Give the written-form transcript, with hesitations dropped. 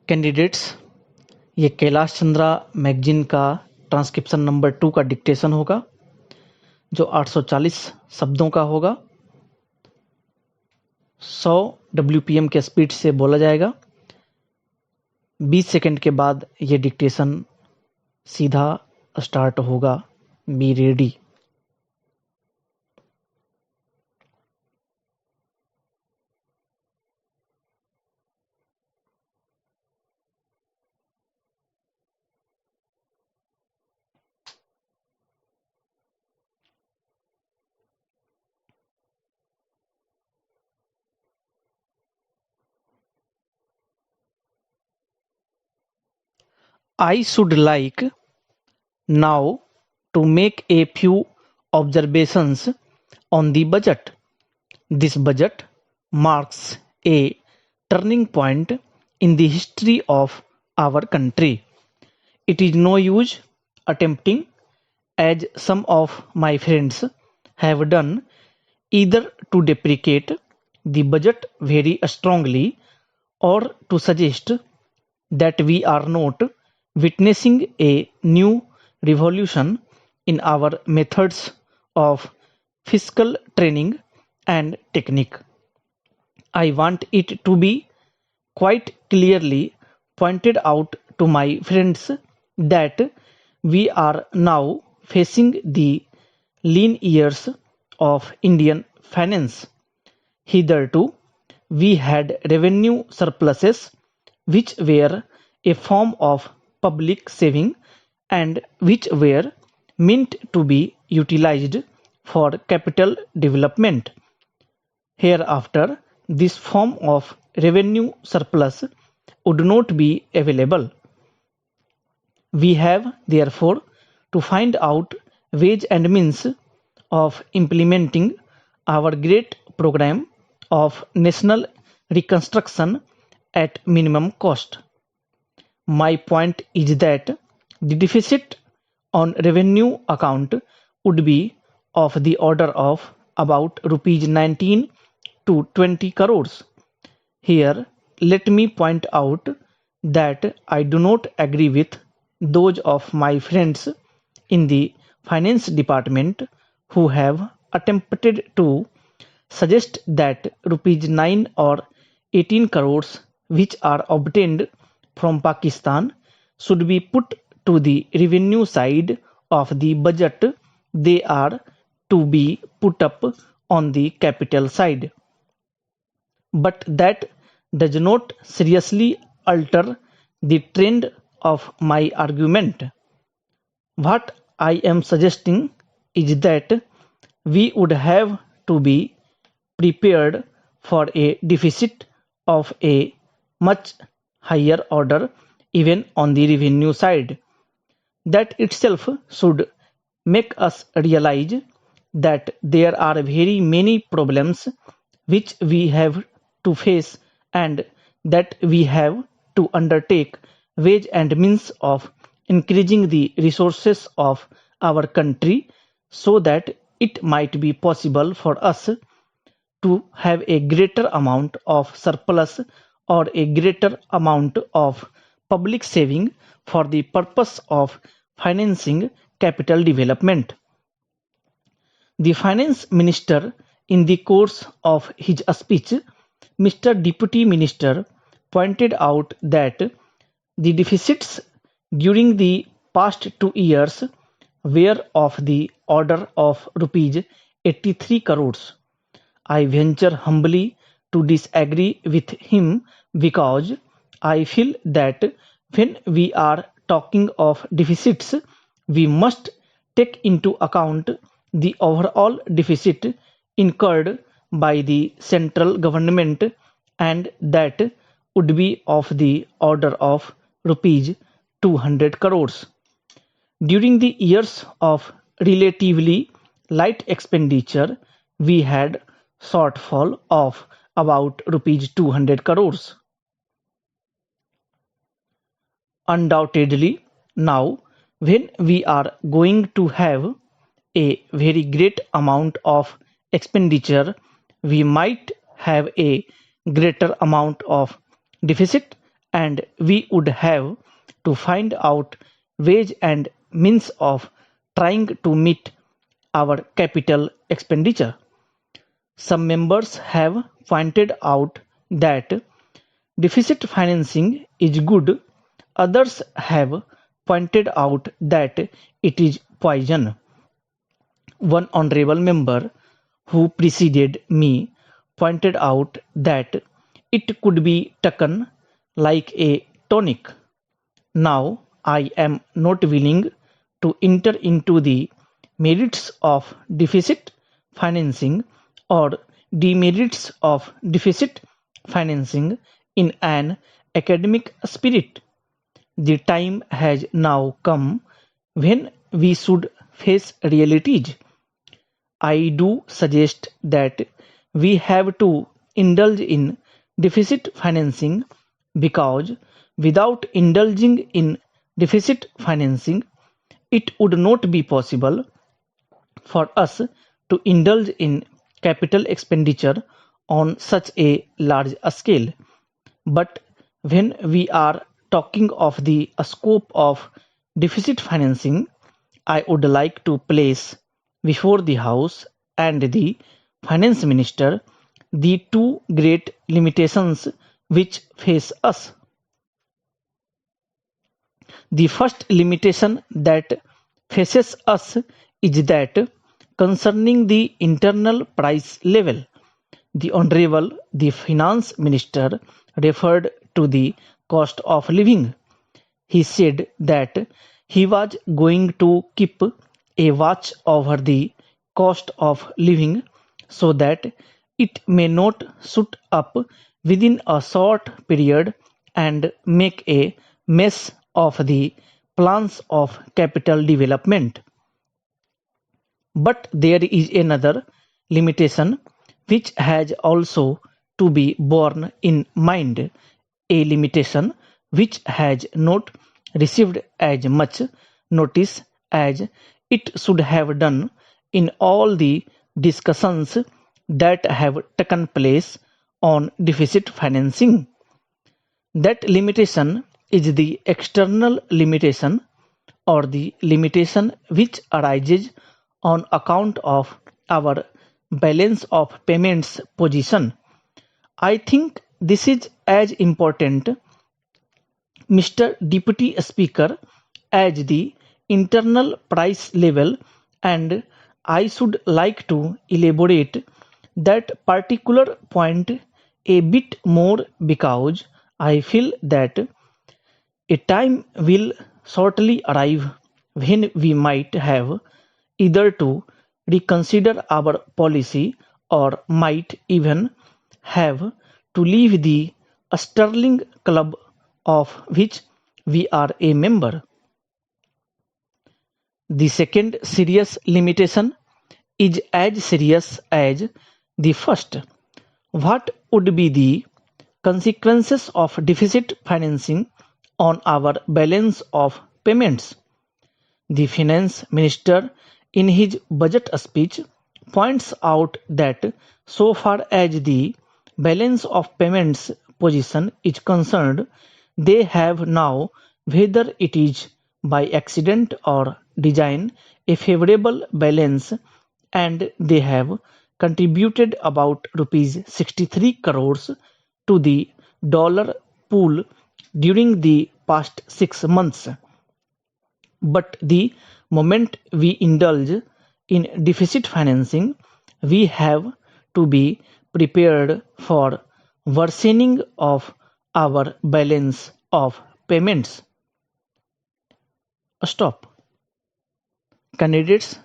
Candidates, ये Kailash Chandra magazine का transcription number 2 का डिक्टेशन होगा जो 840 शब्दों का होगा। 100 WPM के स्पीड से बोला जाएगा। 20 सेकंड के बाद ये डिक्टेशन सीधा स्टार्ट होगा। Be ready. I should like now to make a few observations on the budget. This budget marks a turning point in the history of our country. It is no use attempting, as some of my friends have done, either to deprecate the budget very strongly or to suggest that we are not witnessing a new revolution in our methods of fiscal training and technique. I want it to be quite clearly pointed out to my friends that we are now facing the lean years of Indian finance. Hitherto, we had revenue surpluses which were a form of public saving and which were meant to be utilized for capital development. Hereafter, this form of revenue surplus would not be available. We have therefore to find out ways and means of implementing our great program of national reconstruction at minimum cost. My point is that the deficit on revenue account would be of the order of about rupees 19 to 20 crores. Here, let me point out that I do not agree with those of my friends in the finance department who have attempted to suggest that rupees 9 or 18 crores which are obtained from Pakistan should be put to the revenue side of the budget. They are to be put up on the capital side. But that does not seriously alter the trend of my argument. What I am suggesting is that we would have to be prepared for a deficit of a much higher order even on the revenue side. That itself should make us realize that there are very many problems which we have to face and that we have to undertake ways and means of increasing the resources of our country so that it might be possible for us to have a greater amount of surplus or a greater amount of public saving for the purpose of financing capital development. The finance minister, in the course of his speech, Mr. Deputy Minister, pointed out that the deficits during the past 2 years were of the order of rupees 83 crores. I venture humbly to disagree with him because I feel that when we are talking of deficits, we must take into account the overall deficit incurred by the central government and that would be of the order of rupees 200 crores. During the years of relatively light expenditure, we had shortfall of about rupees 200 crores. Undoubtedly, now when we are going to have a very great amount of expenditure, we might have a greater amount of deficit and we would have to find out ways and means of trying to meet our capital expenditure. Some members have pointed out that deficit financing is good, others have pointed out that it is poison. One honorable member who preceded me pointed out that it could be taken like a tonic. Now I am not willing to enter into the merits of deficit financing or demerits of deficit financing in an academic spirit. The time has now come when we should face realities. I do suggest that we have to indulge in deficit financing because without indulging in deficit financing, it would not be possible for us to indulge in capital expenditure on such a large scale. But when we are talking of the scope of deficit financing, I would like to place before the House and the Finance Minister the two great limitations which face us. The first limitation that faces us is that concerning the internal price level. The Honorable the Finance Minister referred to the cost of living. He said that he was going to keep a watch over the cost of living so that it may not shoot up within a short period and make a mess of the plans of capital development. But there is another limitation which has also to be borne in mind, a limitation which has not received as much notice as it should have done in all the discussions that have taken place on deficit financing. That limitation is the external limitation or the limitation which arises on account of our balance of payments position. I think this is as important, Mr. Deputy Speaker, as the internal price level, and I should like to elaborate that particular point a bit more because I feel that a time will shortly arrive when we might have either to reconsider our policy or might even have to leave the sterling club of which we are a member. The second serious limitation is as serious as the first. What would be the consequences of deficit financing on our balance of payments? The finance minister, in his budget speech, points out that so far as the balance of payments position is concerned, they have now, whether it is by accident or design, a favorable balance, and they have contributed about rupees 63 crores to the dollar pool during the past 6 months. But the moment we indulge in deficit financing, we have to be prepared for worsening of our balance of payments. Stop. Candidates,